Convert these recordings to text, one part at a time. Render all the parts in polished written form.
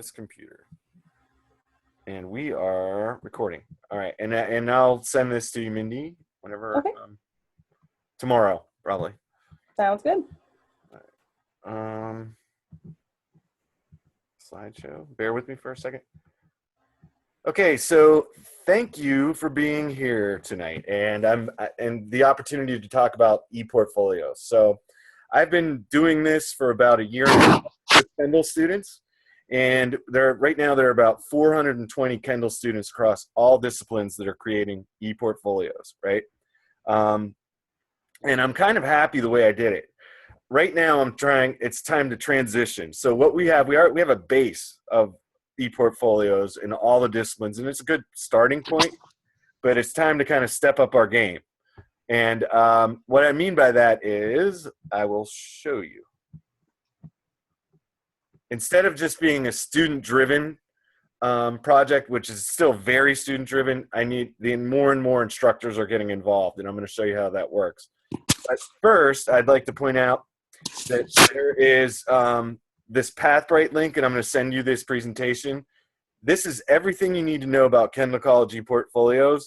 this computer. And we are recording. All right, and I'll send this to you, Mindy, whenever. Okay. Tomorrow, probably. Sounds good. Slideshow. Bear with me for a second. Okay, so thank you for being here tonight, and the opportunity to talk about ePortfolio. So, I've been doing this for about a year now with Kendall students, and right now there are about 420 Kendall students across all disciplines that are creating ePortfolios, right? And I'm kind of happy the way I did it. Right now, it's time to transition. So what we have a base of ePortfolios in all the disciplines, and it's a good starting point, but it's time to kind of step up our game. And what I mean by that is, I will show you. Instead of just being a student-driven project, which is still very student-driven, more and more instructors are getting involved, and I'm going to show you how that works. But first, I'd like to point out that there is this Pathbright link, and I'm going to send you this presentation. This is everything you need to know about Kendall College ePortfolios.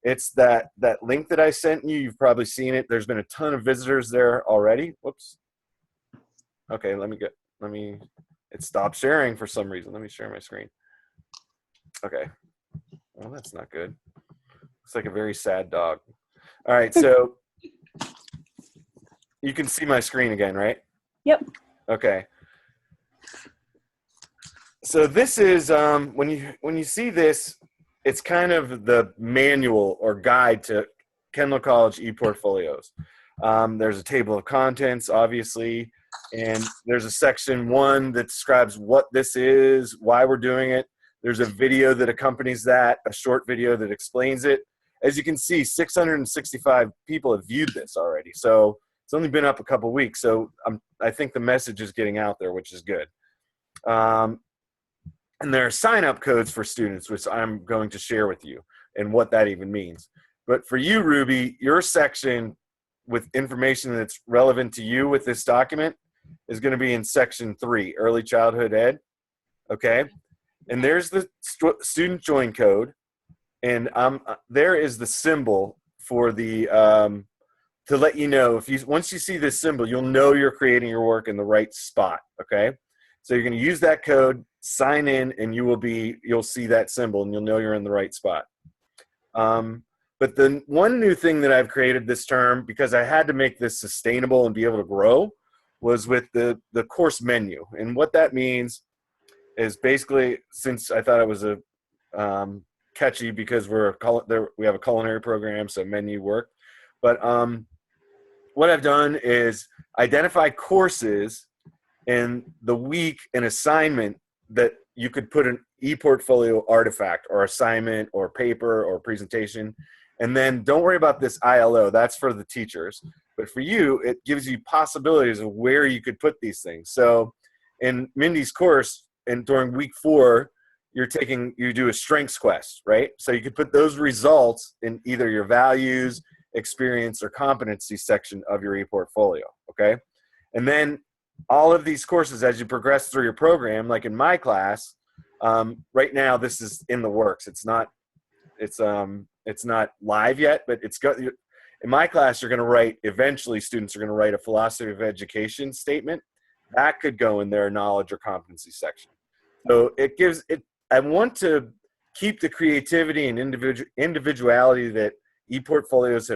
It's that link that I sent you. You've probably seen it. There's been a ton of visitors there already. Whoops. Okay, it stopped sharing for some reason. Let me share my screen. Okay. Well, that's not good. Looks like a very sad dog. All right, so you can see my screen again, right? Yep. Okay. So this is when you see this, it's kind of the manual or guide to Kendall College ePortfolios. There's a table of contents, obviously, and there's a section 1 that describes what this is, why we're doing it. There's a video that accompanies that, a short video that explains it. As you can see, 665 people have viewed this already. So it's only been up a couple weeks. So I think the message is getting out there, which is good. And there are sign-up codes for students, which I'm going to share with you and what that even means. But for you, Ruby, your section with information that's relevant to you with this document is going to be in section 3, early childhood ed. Okay. And there's the student join code. And there is the symbol for the, to let you know, once you see this symbol, you'll know you're creating your work in the right spot. Okay. So you're going to use that code, sign in, and you'll see that symbol and you'll know you're in the right spot. But the one new thing that I've created this term, because I had to make this sustainable and be able to grow, was with the course menu. And what that means is basically, since I thought it was a catchy because we have a culinary program, so menu work. But what I've done is identify courses in the week and assignment that you could put an ePortfolio artifact or assignment or paper or presentation. And then don't worry about this ILO. That's for the teachers. But for you, it gives you possibilities of where you could put these things. So in Mindy's course, and during week 4, you do a strengths quest, right? So you could put those results in either your values, experience, or competency section of your ePortfolio, okay? And then all of these courses, as you progress through your program, like in my class, right now this is in the works. It's not live yet, but in my class, eventually students are going to write a philosophy of education statement. That could go in their knowledge or competency section. So I want to keep the creativity and individuality that ePortfolios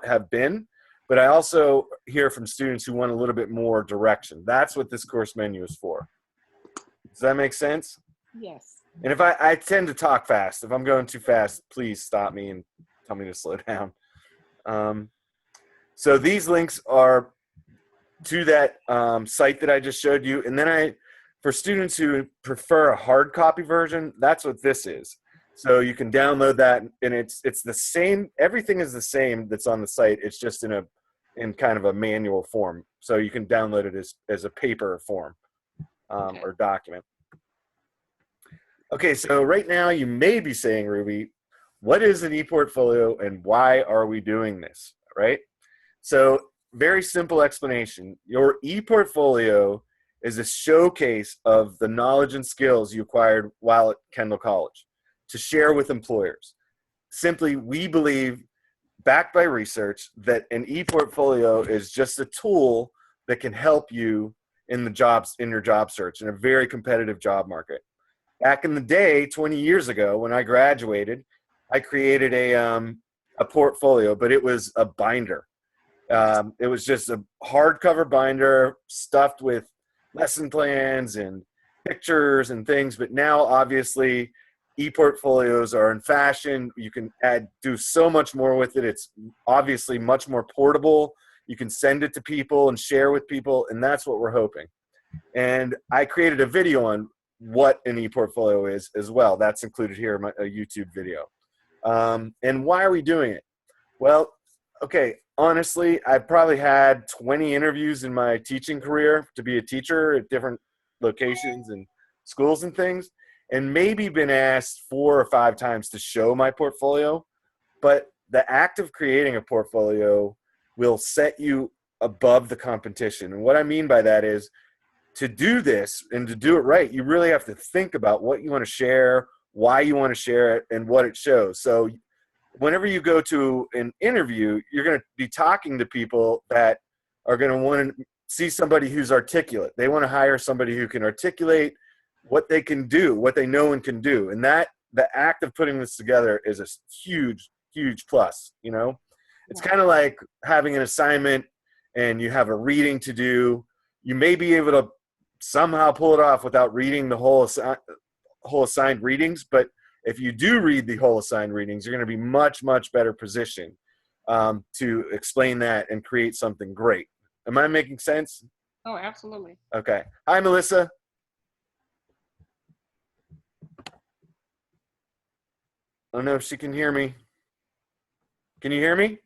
have been, but I also hear from students who want a little bit more direction. That's what this course menu is for. Does that make sense? Yes. And if I tend to talk fast. If I'm going too fast, please stop me and tell me to slow down. So these links are to that site that I just showed you. And then for students who prefer a hard copy version, that's what this is. So you can download that, and it's the same. Everything is the same that's on the site. It's just in kind of a manual form. So you can download it as a paper form or document. Okay, so right now you may be saying, Ruby, what is an ePortfolio and why are we doing this, right? So very simple explanation. Your ePortfolio is a showcase of the knowledge and skills you acquired while at Kendall College to share with employers. Simply, we believe, backed by research, that an ePortfolio is just a tool that can help you in your job search in a very competitive job market. Back in the day, 20 years ago, when I graduated, I created a portfolio, but it was a binder. It was just a hardcover binder stuffed with lesson plans and pictures and things. But now, obviously, ePortfolios are in fashion. You can do so much more with it. It's obviously much more portable. You can send it to people and share with people, and that's what we're hoping. And I created a video on what an ePortfolio is as well. That's included here in a YouTube video. And why are we doing it? Well, okay, honestly, I've probably had 20 interviews in my teaching career to be a teacher at different locations and schools and things, and maybe been asked 4 or 5 times to show my portfolio. But the act of creating a portfolio will set you above the competition. And what I mean by that is, to do this and to do it right, you really have to think about what you want to share, why you want to share it, and what it shows. So whenever you go to an interview, you're going to be talking to people that are going to want to see somebody who's articulate. They want to hire somebody who can articulate what they can do, what they know and can do. And that the act of putting this together is a huge, huge plus. You know, it's kind of like having an assignment and you have a reading to do. You may be able to somehow pull it off without reading the whole assigned readings, but if you do read the whole assigned readings, you're going to be much, much better positioned to explain that and create something great. Am I making sense? Oh, absolutely. Okay. Hi, Melissa. I don't know if she can hear me. Can you hear me?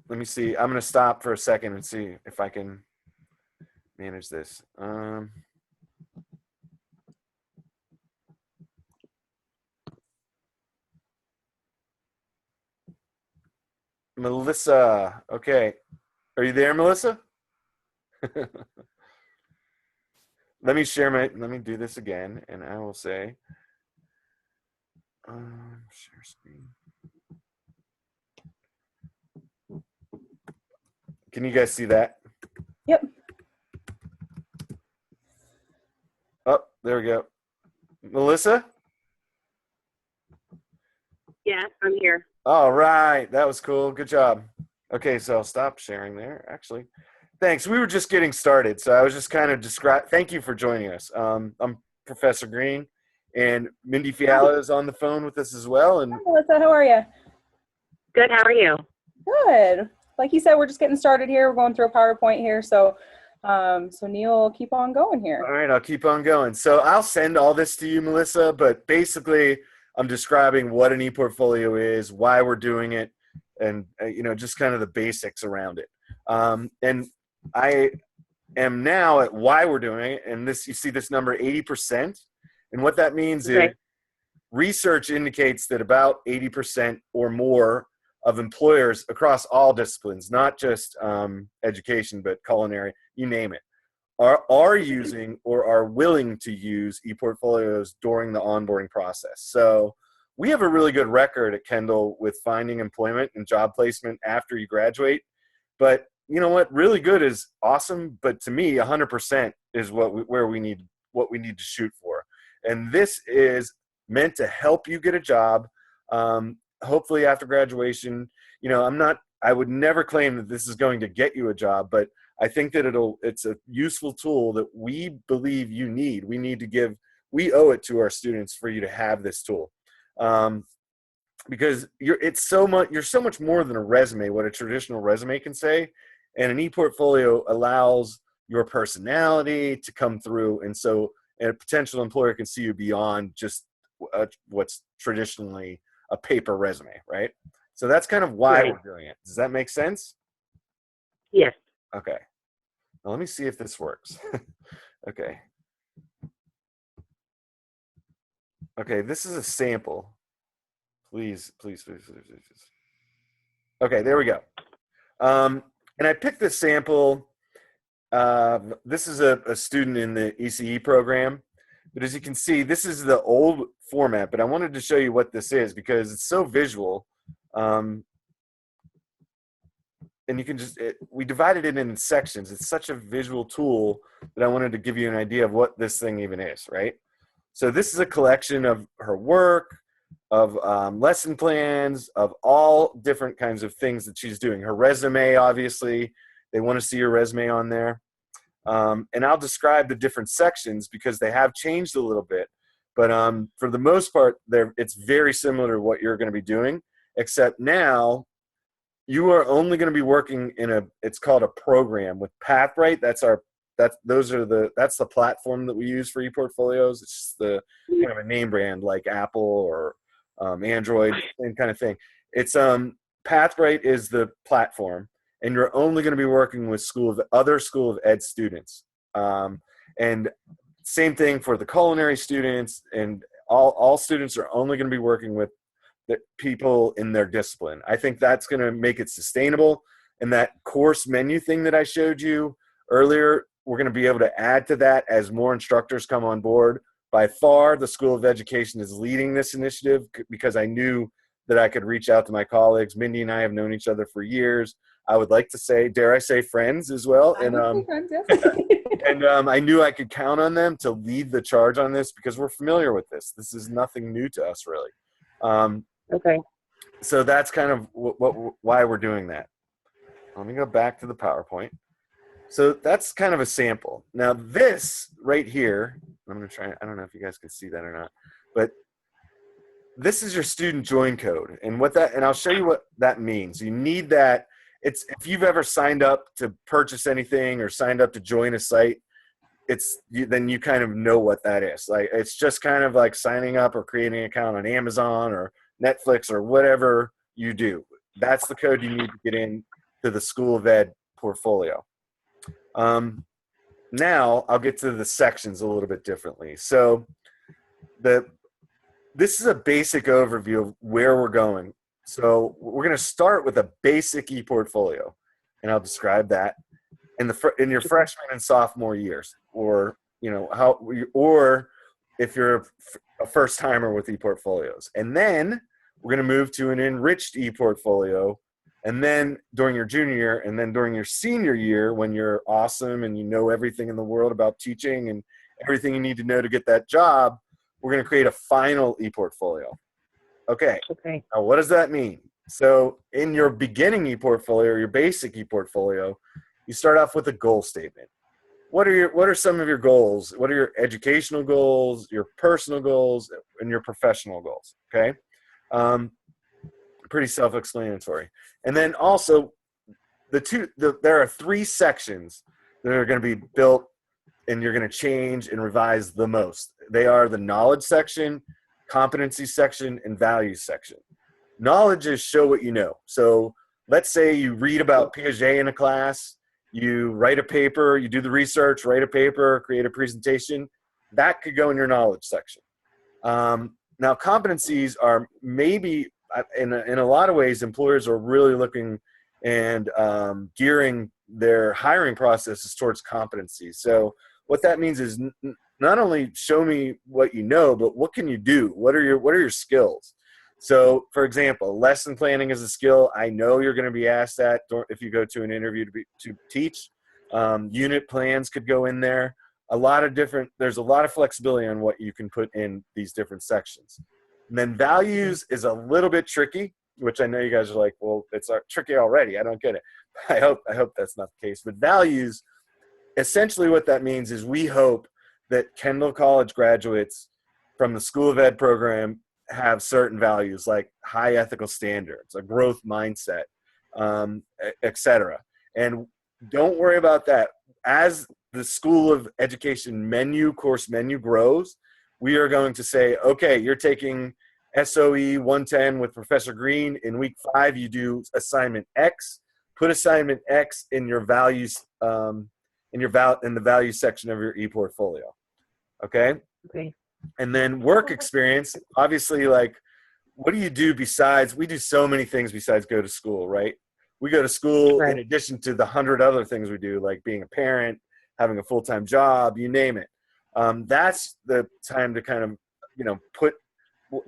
Let me see. I'm going to stop for a second and see if I can manage this. Melissa. Okay. Are you there, Melissa? Let me do this again, and I will say, share screen. Can you guys see that? Yep. Oh, there we go. Melissa? Yeah, I'm here. All right. That was cool. Good job. Okay, so I'll stop sharing there, actually. Thanks. We were just getting started, so I was just kind of thank you for joining us. I'm Professor Green, and Mindy Fiala is on the phone with us as well. And Hi, Melissa, how are you? Good. How are you? Good. Like you said, we're just getting started here. We're going through a PowerPoint here, so Neil, keep on going here. All right, I'll keep on going. So I'll send all this to you, Melissa, but basically I'm describing what an ePortfolio is, why we're doing it, and just kind of the basics around it. And I am now at why we're doing it, and you see this number 80%, and what that means is research indicates that about 80% or more of employers across all disciplines, not just education, but culinary, you name it, are using or are willing to use ePortfolios during the onboarding process. So we have a really good record at Kendall with finding employment and job placement after you graduate. But you know what? Really good is awesome, but to me, 100% is what we need to shoot for. And this is meant to help you get a job. Hopefully after graduation, I would never claim that this is going to get you a job, but I think that it's a useful tool that we believe you need. We owe it to our students for you to have this tool. Because you're so much more than a resume, what a traditional resume can say. And an ePortfolio allows your personality to come through. And so a potential employer can see you beyond just what's traditionally a paper resume, right? So that's kind of why we're doing it. Does that make sense? Yes. Okay. Now let me see if this works. Okay. Okay, this is a sample. Please. Okay, there we go. And I picked this sample. This is a student in the ECE program. But as you can see, this is the old format, but I wanted to show you what this is because it's so visual. And you can we divided it in sections. It's such a visual tool that I wanted to give you an idea of what this thing even is, right? So this is a collection of her work, of lesson plans, of all different kinds of things that she's doing. Her resume, obviously, they want to see your resume on there. And I'll describe the different sections because they have changed a little bit. But for the most part, it's very similar to what you're going to be doing, except now you are only going to be working in it's called a program with Pathright. That's the platform that we use for ePortfolios. It's just the kind of a name brand like Apple or Android, same kind of thing. It's Pathright is the platform, and you're only going to be working with other School of Ed students. And same thing for the culinary students, and all students are only going to be working with the people in their discipline. I think that's going to make it sustainable. And that course menu thing that I showed you earlier, we're going to be able to add to that as more instructors come on board. By far, the School of Education is leading this initiative because I knew that I could reach out to my colleagues. Mindy and I have known each other for years. I would like to say, dare I say, friends as well. And I knew I could count on them to lead the charge on this because we're familiar with this. This is nothing new to us, really. Okay. So that's kind of why we're doing that. Let me go back to the PowerPoint. So that's kind of a sample. Now this right here, I'm going to try, I don't know if you guys can see that or not, but this is your student join code. And I'll show you what that means. You need that. If you've ever signed up to purchase anything or signed up to join a site, then you kind of know what that is. Like, it's just kind of like signing up or creating an account on Amazon or Netflix or whatever you do. That's the code you need to get in to the School of Ed portfolio. Now I'll get to the sections a little bit differently. So this is a basic overview of where we're going. So we're going to start with a basic ePortfolio, and I'll describe that in your freshman and sophomore years, or if you're a first timer with ePortfolios. And then we're going to move to an enriched ePortfolio, and then during your junior year, and then during your senior year, when you're awesome and you know everything in the world about teaching and everything you need to know to get that job, we're going to create a final ePortfolio. Okay. Now, what does that mean? So in your beginning ePortfolio, your basic ePortfolio, you start off with a goal statement. What are some of your goals? What are your educational goals, your personal goals, and your professional goals? Okay. Pretty self-explanatory. And then also there are 3 sections that are going to be built and you're going to change and revise the most. They are the knowledge section, competency section, and values section. Knowledge is show what you know. So let's say you read about Piaget in a class, you write a paper, you do the research, write a paper, create a presentation. That could go in your knowledge section. Now, competencies are maybe, in a lot of ways, employers are really looking and gearing their hiring processes towards competencies. So what that means is not only show me what you know, but what can you do? What are your skills? So, for example, lesson planning is a skill I know you're going to be asked that if you go to an interview to teach. Unit plans could go in there. There's a lot of flexibility on what you can put in these different sections. And then values is a little bit tricky, which I know you guys are like, well, it's tricky already. I don't get it. I hope that's not the case. But values, essentially what that means is we hope that Kendall College graduates from the School of Ed program have certain values like high ethical standards, a growth mindset, et cetera. And don't worry about that. As the School of Education course menu grows, we are going to say, okay, you're taking SoE 110 with Professor Green. In week 5, you do assignment X. Put assignment X in your values, in the values section of your ePortfolio. Okay? Okay. And then work experience, obviously, like, what do you do besides, we do so many things besides go to school, right? We go to school Right. in addition to the 100 other things we do, like being a parent, having a full-time job, you name it. That's the time to kind of, put,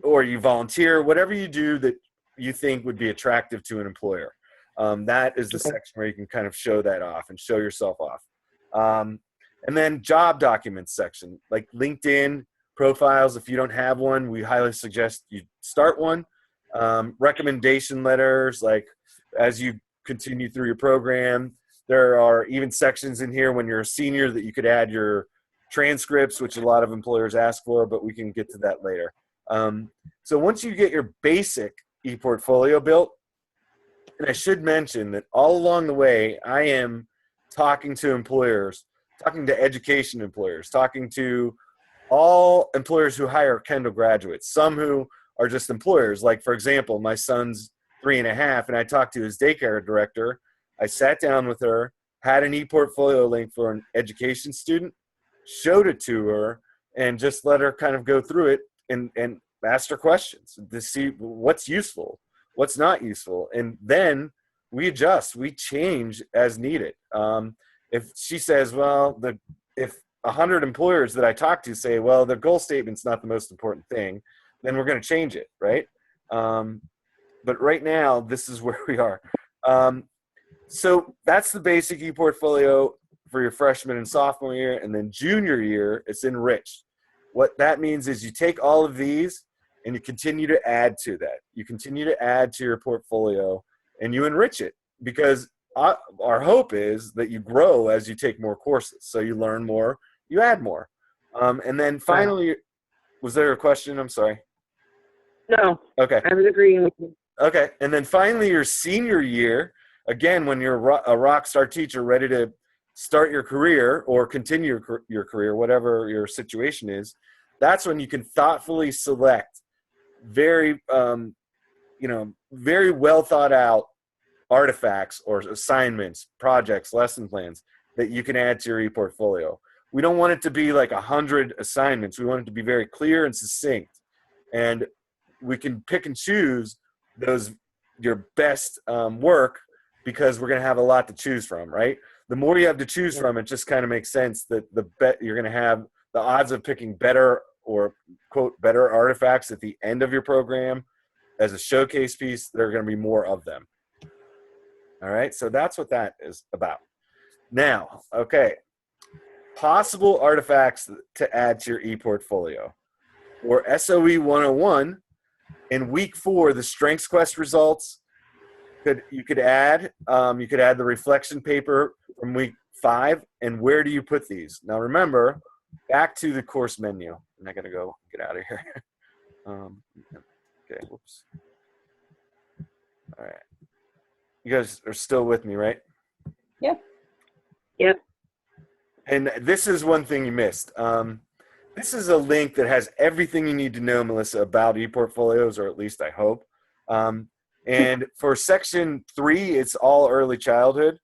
or you volunteer, whatever you do that you think would be attractive to an employer. That is the Okay. section where you can kind of show that off and show yourself off. And then job documents section, like LinkedIn profiles. If you don't have one, we highly suggest you start one. Recommendation letters, like as you continue through your program, there are even sections in here when you're a senior that you could add your transcripts, which a lot of employers ask for, but we can get to that later. So once you get your basic ePortfolio built, and I should mention that all along the way, I am talking to employers, talking to education employers, talking to all employers who hire Kendall graduates, some who are just employers. Like, for example, my son's 3.5, and I talked to his daycare director. I sat down with her, had an ePortfolio link for an education student, showed it to her, and just let her kind of go through it and asked her questions to see what's useful, what's not useful. And then we adjust, we change as needed. If she says, well, if 100 employers that I talk to say, well, the goal statement's not the most important thing, then we're going to change it, right? But right now, this is where we are. So that's the basic ePortfolio for your freshman and sophomore year. And then junior year, it's enriched. What that means is you take all of these and you continue to add to that. You continue to add to your portfolio and you enrich it, because our hope is that you grow as you take more courses. So you learn more, you add more. And then finally, was there a question? I'm sorry. No. Okay. I was agreeing with you. Okay. And then finally, your senior year, again, when you're a rock star teacher ready to start your career or continue your career, whatever your situation is, that's when you can thoughtfully select very, very well thought out artifacts or assignments, projects, lesson plans that you can add to your ePortfolio. We don't want it to be like 100 assignments. We want it to be very clear and succinct. And we can pick and choose your best work, because we're going to have a lot to choose from, right? The more you have to choose from, it just kind of makes sense that you're going to have the odds of picking better, or quote, better artifacts at the end of your program as a showcase piece. There are going to be more of them. All right, so that's what that is about. Now, okay, possible artifacts to add to your ePortfolio. For SoE 101, in week 4, the Strengths Quest results, you could add the reflection paper from week 5. And where do you put these? Now remember, back to the course menu. I'm not gonna go get out of here. Okay, whoops. All right. You guys are still with me, right? Yeah. Yep. And this is one thing you missed. This is a link that has everything you need to know, Melissa, about ePortfolios, or at least I hope. And for section 3, it's all early childhood.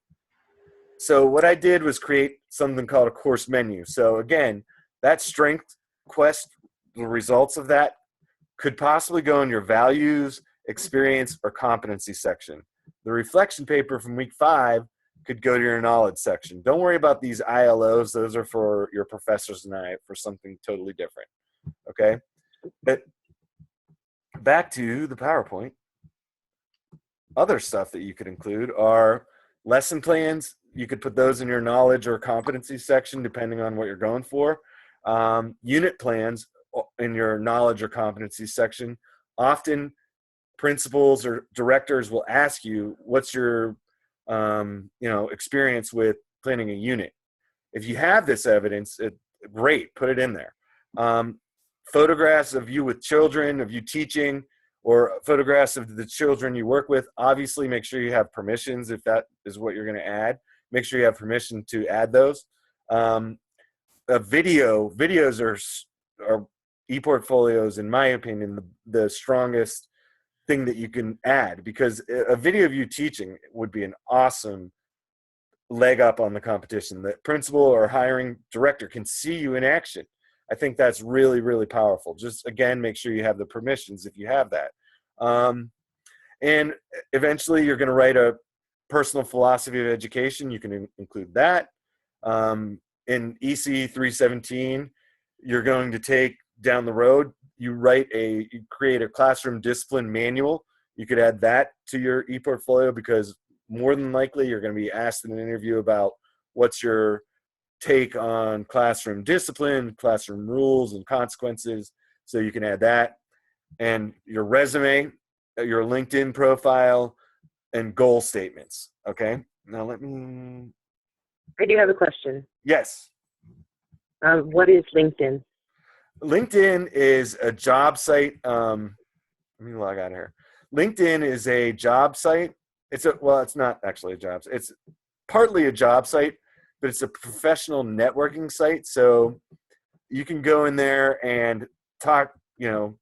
So what I did was create something called a course menu. So again, that Strength Quest, the results of that could possibly go in your values, experience, or competency section. The reflection paper from week 5 could go to your knowledge section. Don't worry about these ILOs. Those are for your professors and I, for something totally different. Okay? But back to the PowerPoint. Other stuff that you could include are lesson plans. You could put those in your knowledge or competency section, depending on what you're going for. Unit plans in your knowledge or competency section. Often principals or directors will ask you, what's your experience with planning a unit? If you have this evidence, great, put it in there. Photographs of you with children, of you teaching, or photographs of the children you work with. Obviously, make sure you have permissions if that is what you're going to add. Make sure you have permission to add those. Videos are ePortfolios, in my opinion, the strongest thing that you can add, because a video of you teaching would be an awesome leg up on the competition. The principal or hiring director can see you in action. I think that's really, really powerful. Just, again, make sure you have the permissions if you have that. And eventually you're going to write a personal philosophy of education, you can include that. In EC 317, you're going to take down the road, you create a classroom discipline manual. You could add that to your ePortfolio, because more than likely you're going to be asked in an interview about what's your take on classroom discipline, classroom rules and consequences. So you can add that. And your resume, your LinkedIn profile, and goal statements. Okay. Now I do have a question. Yes. What is LinkedIn? LinkedIn is a job site. Let me log out of here. LinkedIn is a job site. It's not actually a job site. It's partly a job site, but it's a professional networking site. So you can go in there and talk, you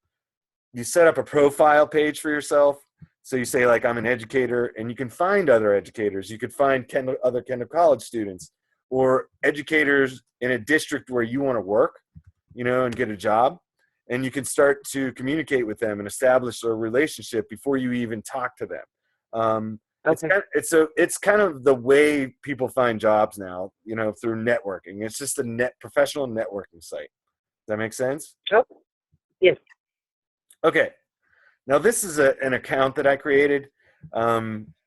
set up a profile page for yourself. So you say, like, I'm an educator, and you can find other educators. You could find other Kendall College students or educators in a district where you want to work, and get a job. And you can start to communicate with them and establish a relationship before you even talk to them. Okay. It's kind of the way people find jobs now, through networking. It's just a professional networking site. Does that make sense? Oh, yes. Okay. Now, this is an account that I created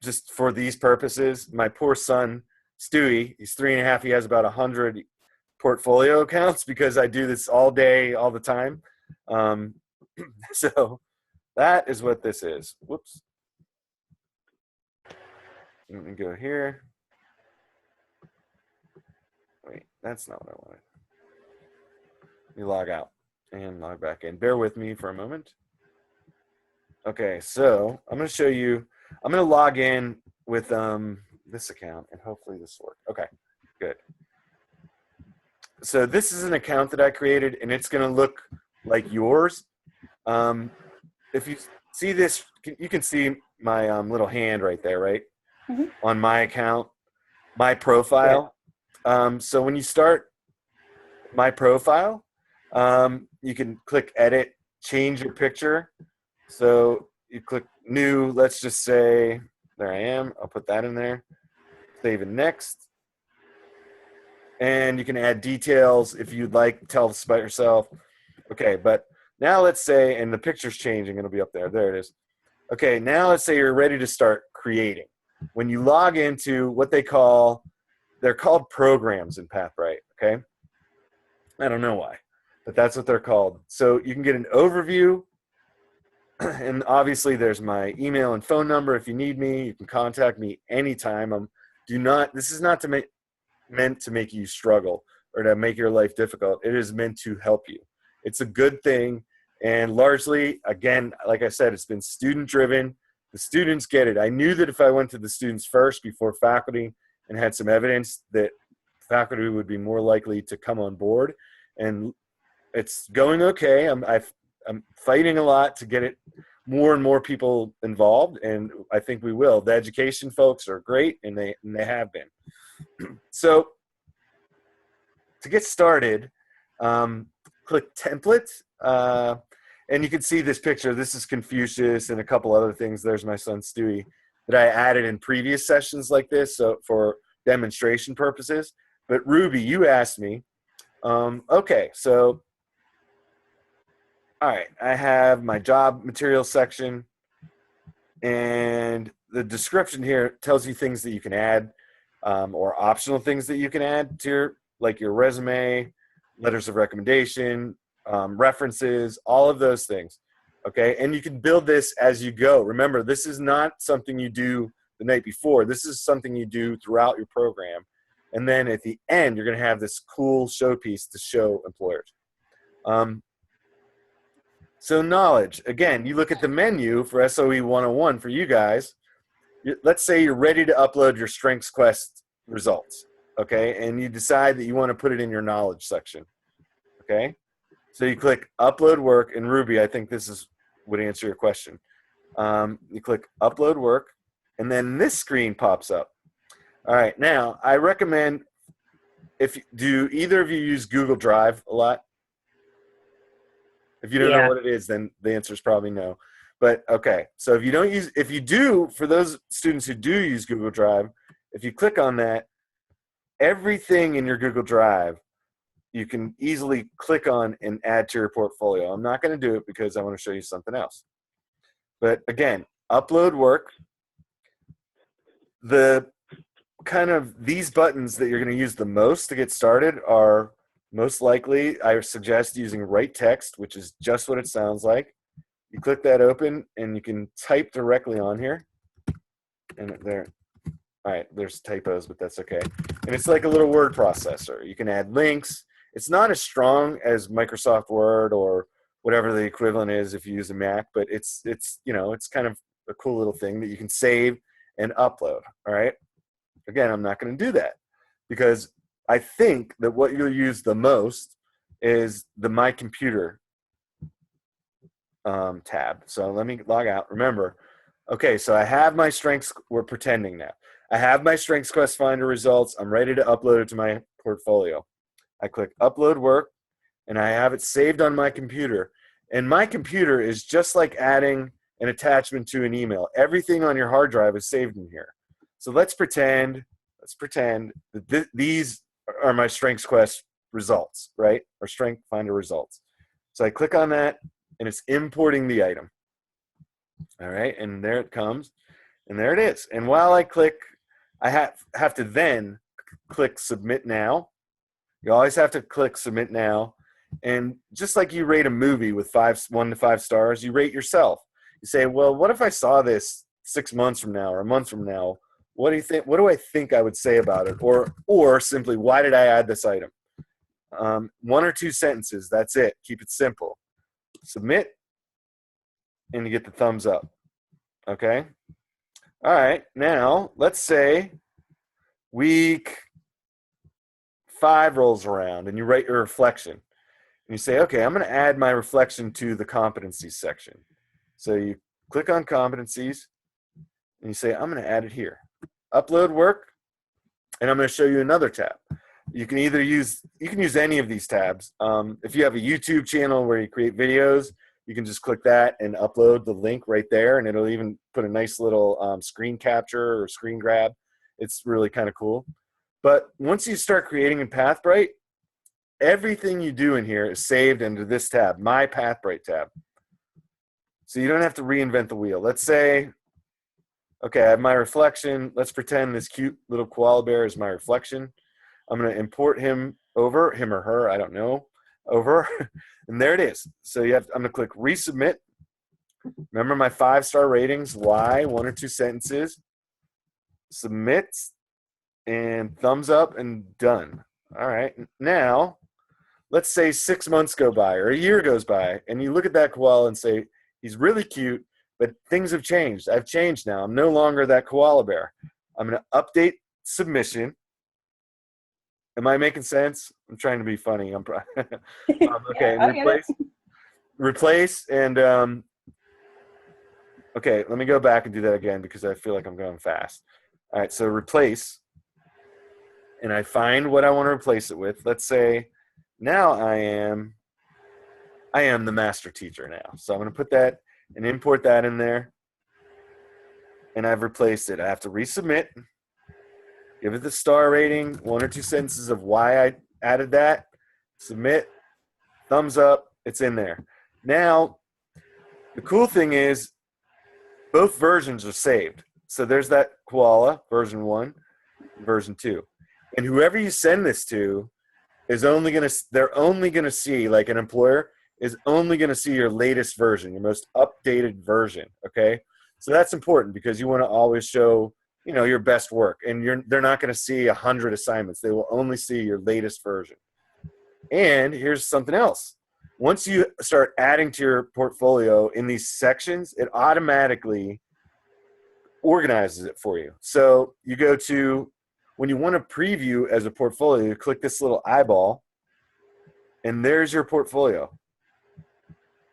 just for these purposes. My poor son, Stewie, he's 3.5. He has about 100 portfolio accounts because I do this all day, all the time. So that is what this is. Whoops. Let me go here. Wait, that's not what I wanted. Let me log out and log back in. Bear with me for a moment. Okay, so I'm going to show you. I'm going to log in with this account, and hopefully this works. Okay, good. So this is an account that I created, and it's going to look like yours. If you see this, you can see my little hand right there, right? Mm-hmm. On my account, my profile. So when you start my profile, you can click edit, change your picture. So you click new, let's just say, there I am. I'll put that in there. Save and next. And you can add details if you'd like, tell us about yourself. Okay, but now let's say, and the picture's changing, it'll be up there. There it is. Okay, now let's say you're ready to start creating. When you log into what they're called programs in PathBright, okay? I don't know why, but that's what they're called. So you can get an overview, and obviously there's my email and phone number. If you need me, you can contact me anytime. This is not meant to make you struggle or to make your life difficult. It is meant to help you. It's a good thing. And largely, again, like I said, it's been student driven. The students get it. I knew that if I went to the students first before faculty and had some evidence, that faculty would be more likely to come on board. And it's going okay. I'm fighting a lot to get it more and more people involved, and I think we will. The education folks are great, and they have been. So to get started, click template, and you can see this picture. This is Confucius and a couple other things. There's my son Stewie that I added in previous sessions like this, so for demonstration purposes. But Ruby, you asked me. Okay, so all right, I have my job materials section, and the description here tells you things that you can add, or optional things that you can add to your resume, letters of recommendation, references, all of those things. Okay, and you can build this as you go. Remember, this is not something you do the night before. This is something you do throughout your program. And then at the end, you're going to have this cool showpiece to show employers. So knowledge, again, you look at the menu for SoE 101 for you guys. Let's say you're ready to upload your Strengths Quest results, okay? And you decide that you want to put it in your knowledge section, okay? So you click upload work, and Ruby, I think this would answer your question. You click upload work, and then this screen pops up. All right, now I recommend, do either of you use Google Drive a lot? If you don't know what it is, then the answer is probably no. But okay, so if you do, for those students who do use Google Drive, if you click on that, everything in your Google Drive, you can easily click on and add to your portfolio. I'm not going to do it because I want to show you something else. But again, upload work. The kind of these buttons that you're going to use the most to get started are most likely, I suggest using write text, which is just what it sounds like. You click that open and you can type directly on here. And there, all right, there's typos, but that's okay. And it's like a little word processor. You can add links. It's not as strong as Microsoft Word or whatever the equivalent is if you use a Mac, but it's kind of a cool little thing that you can save and upload. All right. Again, I'm not going to do that because I think that what you'll use the most is the My Computer tab. So let me log out. Remember, okay, so I have my strengths. We're pretending now. I have my Strengths Quest Finder results. I'm ready to upload it to my portfolio. I click Upload Work, and I have it saved on my computer. And my computer is just like adding an attachment to an email. Everything on your hard drive is saved in here. So let's pretend that these are my Strengths Quest results, right? Or Strength Finder results. So I click on that, and it's importing the item. All right, and there it comes, and there it is. And while I click, I have to then click Submit Now. You always have to click Submit Now. And just like you rate a movie with 1 to 5 stars, you rate yourself. You say, well, what if I saw this 6 months from now or a month from now? What do you think? What do I think I would say about it? Or simply, why did I add this item? 1 or 2 sentences. That's it. Keep it simple. Submit, and you get the thumbs up. Okay. All right. Now let's say week 5 rolls around, and you write your reflection. And you say, okay, I'm going to add my reflection to the competencies section. So you click on competencies, and you say, I'm going to add it here. Upload work, and I'm going to show you another tab. You can use any of these tabs. If you have a YouTube channel where you create videos, you can just click that and upload the link right there, and it'll even put a nice little screen capture or screen grab. It's really kind of cool. But once you start creating in PathBright, everything you do in here is saved into this tab, My PathBright tab. So you don't have to reinvent the wheel. Let's say, okay, I have my reflection. Let's pretend this cute little koala bear is my reflection. I'm going to import him over, him or her, I don't know, over. And there it is. So I'm going to click Resubmit. Remember my 5-star ratings, why, 1 or 2 sentences. Submit, and thumbs up, and done. All right. Now, let's say 6 months go by or a year goes by, and you look at that koala and say, he's really cute, but things have changed. I've changed now. I'm no longer that koala bear. I'm going to update submission. Am I making sense? I'm trying to be funny. Okay, Yeah, and replace, and okay, let me go back and do that again because I feel like I'm going fast. All right, so replace, and I find what I want to replace it with. Let's say now I am the master teacher now. So I'm going to put that and import that in there, and I've replaced it. I have to resubmit, give it the star rating, 1 or 2 sentences of why I added that, submit, thumbs up, it's in there. Now, the cool thing is both versions are saved. So there's that koala, version 1, version 2. And whoever you send this to they're only going to see, like an employer is only going to see your latest version, your most updated version, okay? So that's important because you want to always show, your best work, and they're not going to see 100 assignments. They will only see your latest version. And here's something else. Once you start adding to your portfolio in these sections, it automatically organizes it for you. So you go to, when you want to preview as a portfolio, you click this little eyeball, and there's your portfolio.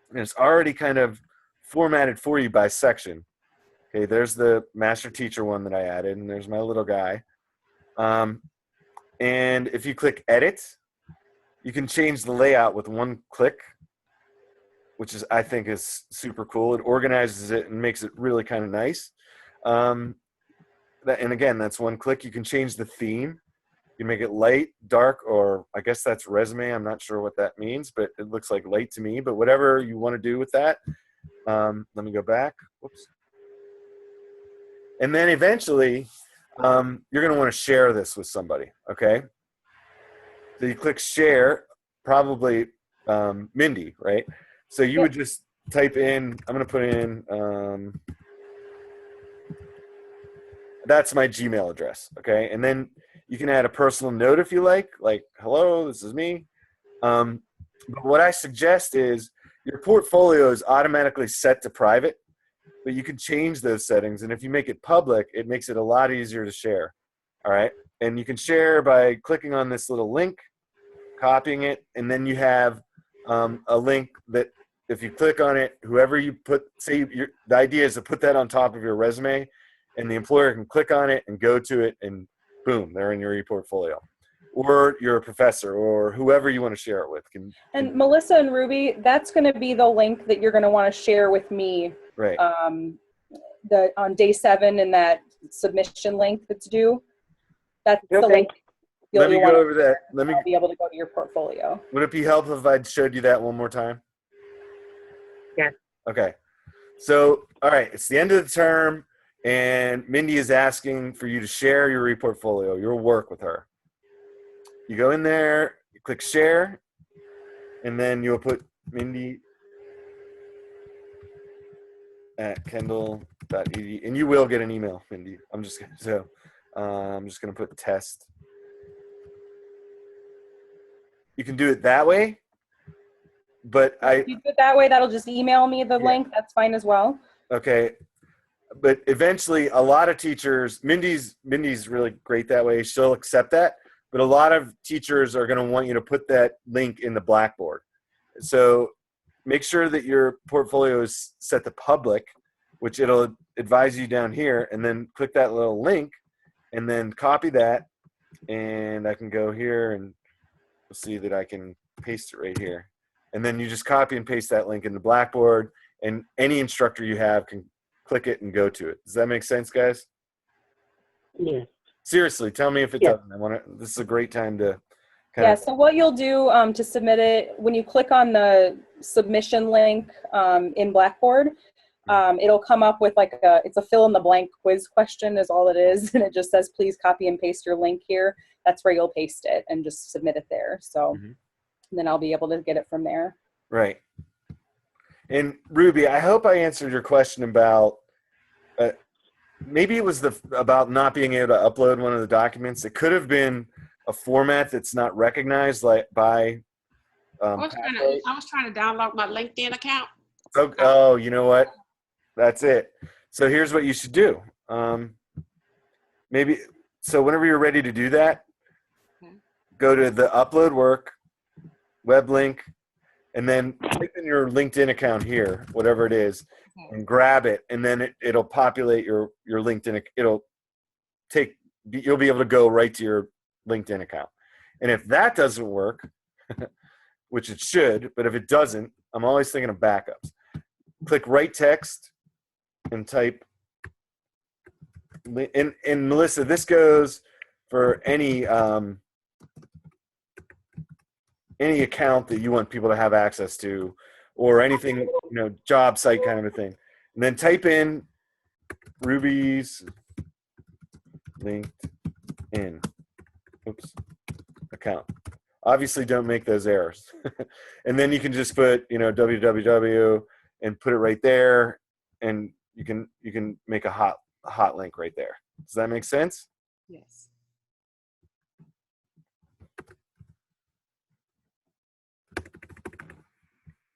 And it's already kind of formatted for you by section. Okay, there's the master teacher one that I added, and there's my little guy. And if you click edit, you can change the layout with 1 click, which is I think is super cool. It organizes it and makes it really kind of nice. And again, that's one click. You can change the theme. You make it light, dark, or I guess that's resume. I'm not sure what that means, but it looks like light to me. But whatever you want to do with that. Let me go back. Whoops. And then eventually, you're going to want to share this with somebody, okay? So you click share, probably Mindy, right? So you would just type in, I'm going to put in, that's my Gmail address, okay? And then you can add a personal note if you like, hello, this is me. But what I suggest is your portfolio is automatically set to private, but you can change those settings. And if you make it public, it makes it a lot easier to share, all right? And you can share by clicking on this little link, copying it, and then you have a link that if you click on it, whoever you put, the idea is to put that on top of your resume, and the employer can click on it and go to it, and boom, they're in your ePortfolio. Or your professor or whoever you want to share it with. And Melissa and Ruby, that's going to be the link that you're going to want to share with me. Right. On day 7 in that submission link that's due. That's the link. Let me go over that. I'll be able to go to your portfolio. Would it be helpful if I showed you that one more time? Yeah. Okay. So, all right, it's the end of the term, and Mindy is asking for you to share your ePortfolio, your work with her. You go in there, you click share, and then you'll put Mindy at kendall.edu, and you will get an email, Mindy. I'm just gonna put test. You can do it that way, but if you do it that way, that'll just email me the link. That's fine as well. Okay. But eventually, a lot of teachers, Mindy's really great that way. She'll accept that. But a lot of teachers are going to want you to put that link in the Blackboard. So make sure that your portfolio is set to public, which it'll advise you down here, and then click that little link, and then copy that. And I can go here and see that I can paste it right here. And then you just copy and paste that link in the Blackboard, and any instructor you have can click it and go to it. Does that make sense, guys? Yes. Seriously, tell me if it doesn't. This is a great time to so what you'll do to submit it, when you click on the submission link in Blackboard, it'll come up with it's a fill in the blank quiz question is all it is. And it just says, please copy and paste your link here. That's where you'll paste it and just submit it there. So then I'll be able to get it from there. Right. And Ruby, I hope I answered your question about maybe it was about not being able to upload one of the documents. It could have been a format that's not recognized by. I was trying to download my LinkedIn account. Oh, you know what? That's it. So here's what you should do. So whenever you're ready to do that, go to the upload work, web link, and then type in your LinkedIn account here, whatever it is, and grab it, and then it'll populate your LinkedIn. You'll be able to go right to your LinkedIn account. And if that doesn't work, which it should, but if it doesn't, I'm always thinking of backups. Click write text and type. And Melissa, this goes for any account that you want people to have access to, or anything, job site kind of a thing. And then type in Ruby's LinkedIn account. Obviously, don't make those errors. And then you can just put, www and put it right there, and you can make a hot link right there. Does that make sense? Yes.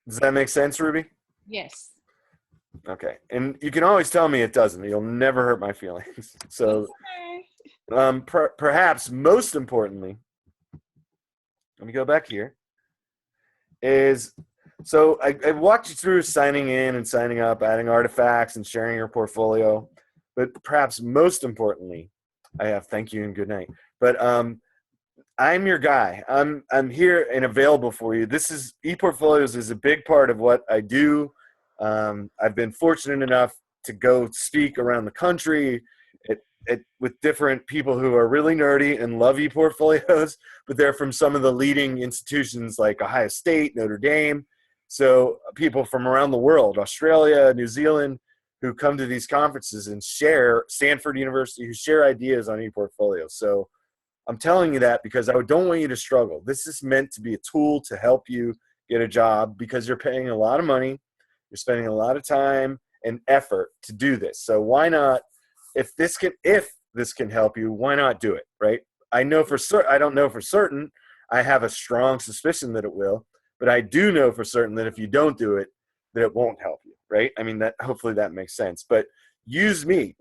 Does that make sense, Ruby? Yes. Okay. And you can always tell me it doesn't. You'll never hurt my feelings. So perhaps most importantly, let me go back here, so I walked you through signing in and signing up, adding artifacts and sharing your portfolio. But perhaps most importantly, I have thank you and good night. But I'm your guy. I'm here and available for you. This is ePortfolios is a big part of what I do. I've been fortunate enough to go speak around the country with different people who are really nerdy and love ePortfolios, but they're from some of the leading institutions like Ohio State, Notre Dame. So people from around the world, Australia, New Zealand, who come to these conferences and share, Stanford University, who share ideas on ePortfolios. So I'm telling you that because I don't want you to struggle. This is meant to be a tool to help you get a job because you're paying a lot of money. You're spending a lot of time and effort to do this. So why not, if this can help you, why not do it, right? I don't know for certain. I have a strong suspicion that it will, but I do know for certain that if you don't do it, that it won't help you, right? I mean, that hopefully that makes sense. But use me.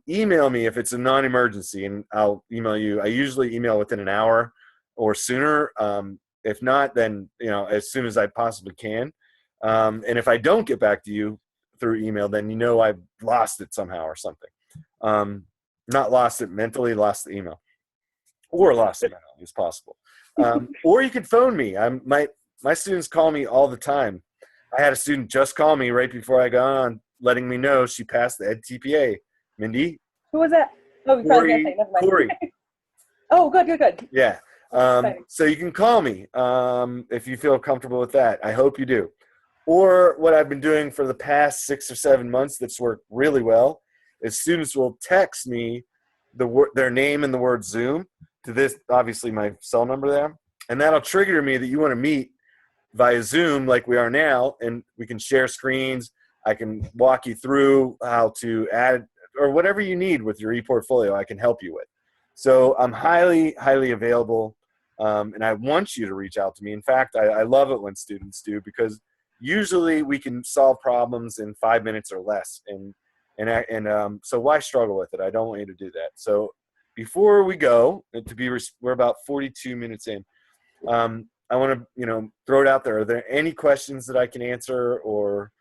Email me if it's a non-emergency, and I'll email you. I usually email within an hour or sooner. If not, then as soon as I possibly can. And if I don't get back to you through email, then I've lost it somehow or something. Not lost it mentally, lost the email, or lost it mentally is possible. Or you could phone me. My students call me all the time. I had a student just call me right before I got on, letting me know she passed the Ed TPA. Mindy? Who was that? Oh, you probably can't say. Never mind. Corey. Oh, good. Yeah. So you can call me if you feel comfortable with that. I hope you do. Or what I've been doing for the past 6 or 7 months that's worked really well is students will text me their name and the word Zoom to this, obviously my cell number there, and that'll trigger me that you want to meet via Zoom like we are now, and we can share screens. I can walk you through how to add or whatever you need with your ePortfolio, I can help you with. So I'm highly, highly available, and I want you to reach out to me. In fact, I love it when students do, because usually we can solve problems in 5 minutes or less. So why struggle with it? I don't want you to do that. So before we go, we're about 42 minutes in. I want to throw it out there. Are there any questions that I can answer, or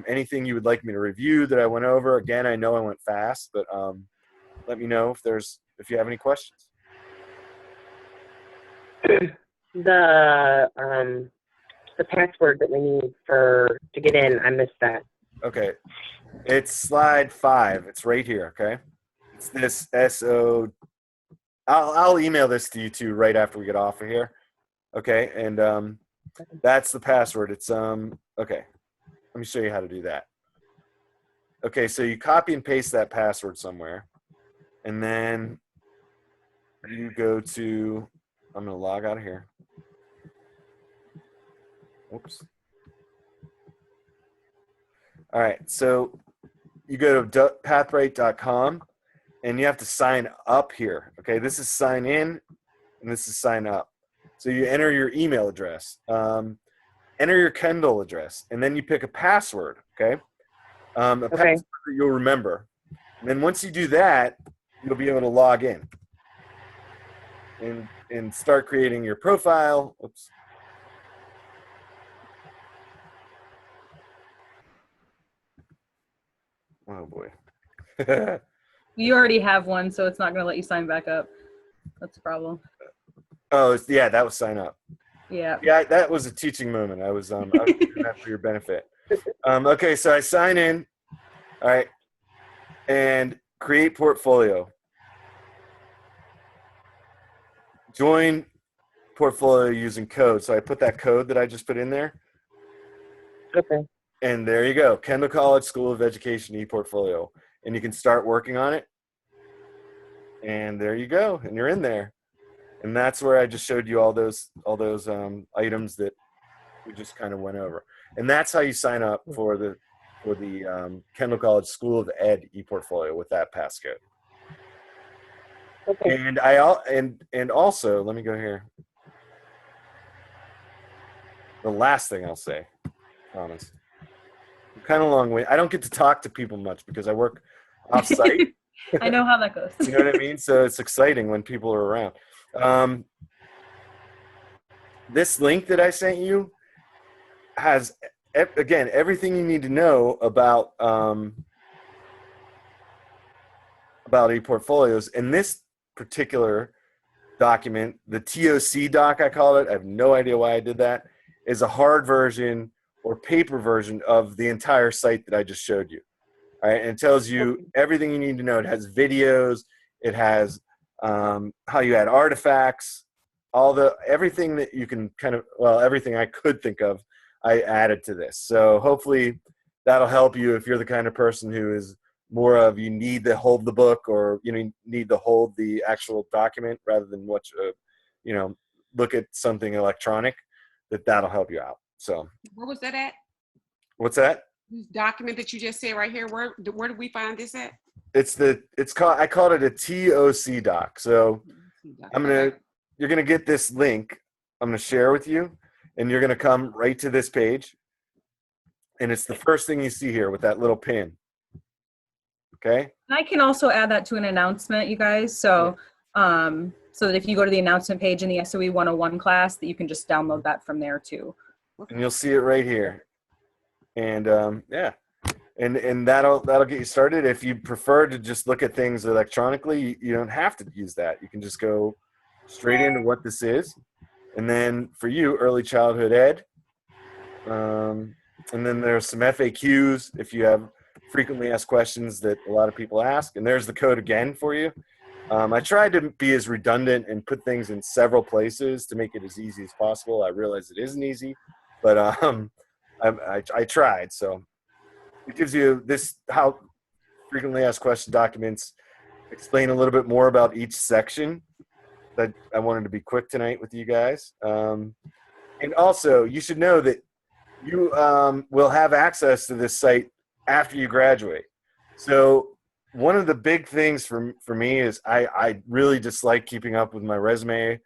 anything you would like me to review that I went over? Again, I know I went fast, but let me know if you have any questions. The password that we need to get in, I missed that. Okay, it's slide 5. It's right here. Okay, it's this SO. I'll email this to you too right after we get off of here. Okay, and that's the password. It's okay. Let me show you how to do that. Okay, so you copy and paste that password somewhere, and then you go to, I'm going to log out of here. Oops. All right, so you go to pathbright.com, and you have to sign up here. Okay, this is sign in, and this is sign up. So you enter your email address. Enter your Kindle address, and then you pick a password, okay? Password that you'll remember. And then once you do that, you'll be able to log in and start creating your profile. Oops. Oh, boy. You already have one, so it's not going to let you sign back up. That's the problem. Oh, yeah, that was sign up. Yeah. Yeah, that was a teaching moment. I was doing that for your benefit. Okay, so I sign in. All right, and create portfolio. Join portfolio using code. So I put that code that I just put in there. Okay. And there you go, Kendall College School of Education ePortfolio, and you can start working on it. And there you go, and you're in there. And that's where I just showed you all those items that we just kind of went over. And that's how you sign up for the Kendall College School of Ed ePortfolio with that passcode. Okay. And also, let me go here. The last thing I'll say, promise. I'm kind of long way. I don't get to talk to people much because I work off-site. I know how that goes. You know what I mean? So it's exciting when people are around. This link that I sent you has, again, everything you need to know about ePortfolios. And this particular document, the TOC doc, I call it, I have no idea why I did that, is a hard version or paper version of the entire site that I just showed you. All right, and it tells you everything you need to know. It has videos, it has how you add artifacts, everything that you can everything I could think of, I added to this. So hopefully that'll help you if you're the kind of person who is more of you need to hold the book, or need to hold the actual document rather than watch look at something electronic. That'll help you out. So Where was that at? what's that? This document that you just said right here. Where did we find this at? I called it a TOC doc. So you're gonna get this link I'm gonna share with you, and you're gonna come right to this page, and it's the first thing you see here with that little pin. Okay. I can also add that to an announcement, you guys. So, so that if you go to the announcement page in the SoE 101 class, that you can just download that from there too. And you'll see it right here. And yeah, and that'll get you started. If you prefer to just look at things electronically, you don't have to use that. You can just go straight into what this is. And then for you, early childhood ed. And then there's some FAQs if you have frequently asked questions that a lot of people ask. And there's the code again for you. I tried to be as redundant and put things in several places to make it as easy as possible. I realize it isn't easy, but I tried. So it gives you how frequently asked question documents explain a little bit more about each section. That I wanted to be quick tonight with you guys. And also, you should know that you will have access to this site after you graduate. So one of the big things for me is I really dislike keeping up with my resume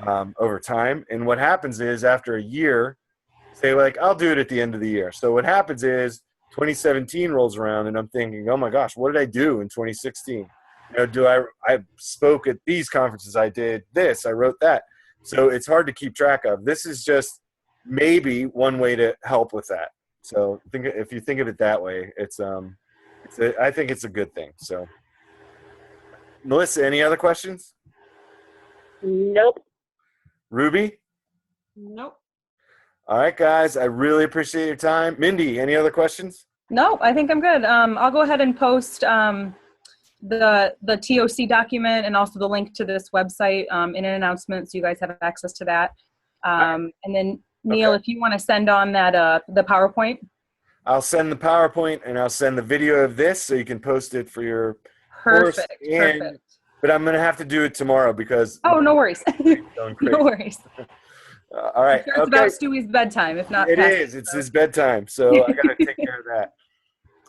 over time. And what happens is after a year, say I'll do it at the end of the year. So what happens is 2017 rolls around and I'm thinking, oh my gosh, what did I do in 2016? I spoke at these conferences, I did this, I wrote that. So it's hard to keep track of. This is just maybe one way to help with that. So if you think of it that way, I think it's a good thing. So Melissa, any other questions? Nope. Ruby? Nope. All right, guys, I really appreciate your time. Mindy, any other questions? No, I think I'm good. I'll go ahead and post the TOC document and also the link to this website in an announcement, so you guys have access to that. And then Neil, if you want to send on that the PowerPoint. I'll send the PowerPoint and I'll send the video of this so you can post it for your Perfect. course. Perfect. But I'm going to have to do it tomorrow because no worries. No worries. All right. I'm sure it's about Stewie's bedtime, if not. It is. It's his bedtime, so I got to take care of that.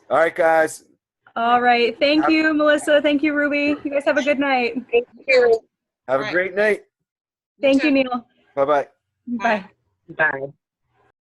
All right, guys. All right. Thank you, Melissa. Thank you, Ruby. You guys have a good night. Thank you. Have a great night. Thank you, Neil. Bye-bye. Bye. Bye.